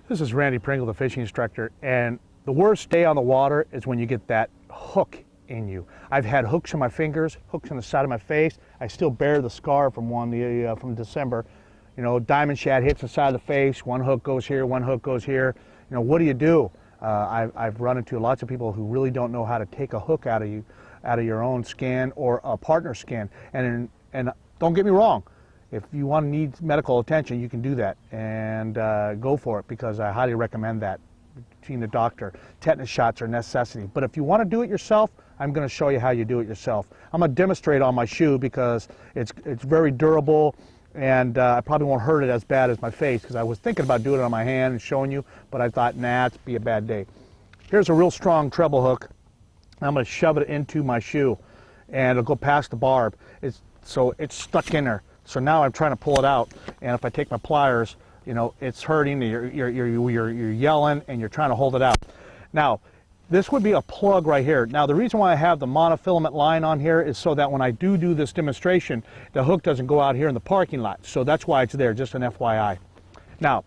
This is Randy Pringle, the fishing instructor, and the worst day on the water is when you get that hook in you. I've had hooks in my fingers, hooks on the side of my face. I still bear the scar from one from December. You know, diamond shad hits the side of the face, one hook goes here, one hook goes here. You know, what do? I've run into lots of people who really don't know how to take a hook out of your own skin or a partner's skin. And don't get me wrong, if you want to need medical attention, you can do that and go for it, because I highly recommend that. Between the doctor, tetanus shots are a necessity. But if you want to do it yourself, I'm going to show you how you do it yourself. I'm going to demonstrate on my shoe because it's very durable, and I probably won't hurt it as bad as my face, because I was thinking about doing it on my hand and showing you, but I thought, nah, it'd be a bad day. Here's a real strong treble hook. I'm going to shove it into my shoe, and it'll go past the barb. So it's stuck in there. So now I'm trying to pull it out, and if I take my pliers, you know, it's hurting. You're yelling, and you're trying to hold it out. Now, this would be a plug right here. Now, the reason why I have the monofilament line on here is so that when I do this demonstration, the hook doesn't go out here in the parking lot. So that's why it's there, just an FYI. Now,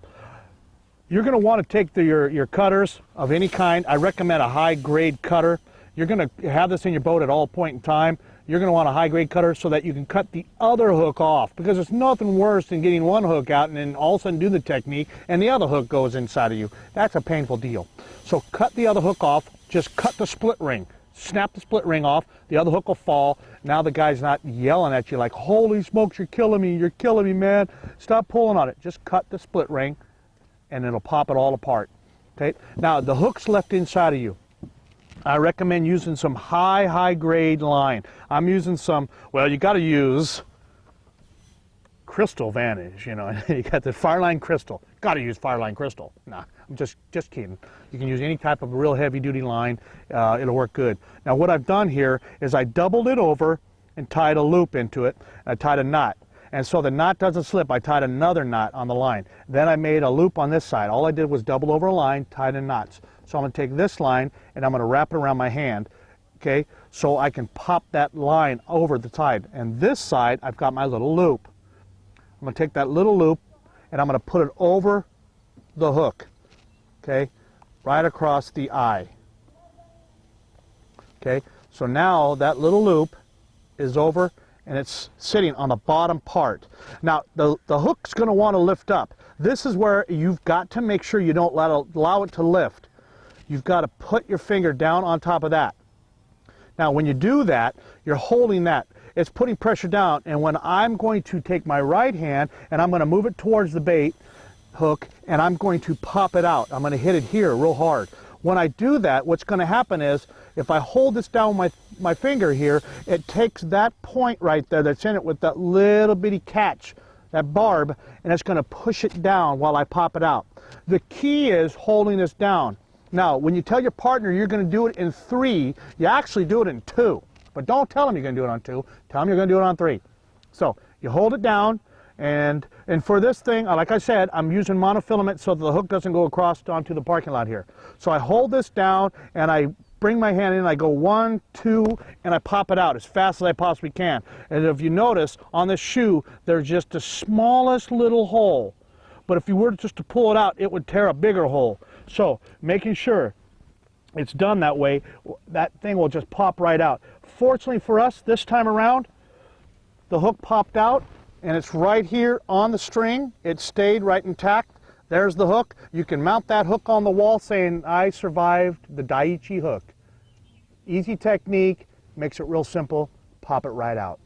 you're going to want to take your cutters of any kind. I recommend a high-grade cutter. You're going to have this in your boat at all point in time. You're going to want a high-grade cutter so that you can cut the other hook off, because it's nothing worse than getting one hook out and then all of a sudden do the technique and the other hook goes inside of you. That's a painful deal. So cut the other hook off. Just cut the split ring. Snap the split ring off. The other hook will fall. Now the guy's not yelling at you like, holy smokes, you're killing me, man. Stop pulling on it. Just cut the split ring and it'll pop it all apart. Okay? Now the hook's left inside of you. I recommend using some high grade line. I'm using some, well, you got to use Crystal Vantage, you know. You got the Fireline Crystal. Got to use Fireline Crystal. Nah, I'm just kidding. You can use any type of real heavy duty line. It'll work good. Now what I've done here is I doubled it over and tied a loop into it. I tied a knot. And so the knot doesn't slip, I tied another knot on the line. Then I made a loop on this side. All I did was double over a line, tied in knots. So I'm going to take this line and I'm going to wrap it around my hand, okay, so I can pop that line over the side. And this side, I've got my little loop. I'm going to take that little loop and I'm going to put it over the hook, okay, right across the eye. Okay, so now that little loop is over and it's sitting on the bottom part. Now the hook's going to want to lift up. This is where you've got to make sure you don't allow it to lift. You've got to put your finger down on top of that. Now when you do that, you're holding that. It's putting pressure down, and when I'm going to take my right hand and I'm going to move it towards the bait hook and I'm going to pop it out. I'm going to hit it here real hard. When I do that, what's going to happen is if I hold this down with my finger here, it takes that point right there that's in it with that little bitty catch, that barb, and it's going to push it down while I pop it out. The key is holding this down. Now, when you tell your partner you're going to do it in 3, you actually do it in 2. But don't tell them you're going to do it on 2. Tell them you're going to do it on 3. So you hold it down, and for this thing, like I said, I'm using monofilament so that the hook doesn't go across onto the parking lot here. So I hold this down, and I bring my hand in, I go 1, 2, and I pop it out as fast as I possibly can. And if you notice, on this shoe, there's just the smallest little hole. But if you were just to pull it out, it would tear a bigger hole. So making sure it's done that way, that thing will just pop right out. Fortunately for us, this time around, the hook popped out, and it's right here on the string. It stayed right intact. There's the hook. You can mount that hook on the wall saying, I survived the Daiichi hook. Easy technique, makes it real simple, pop it right out.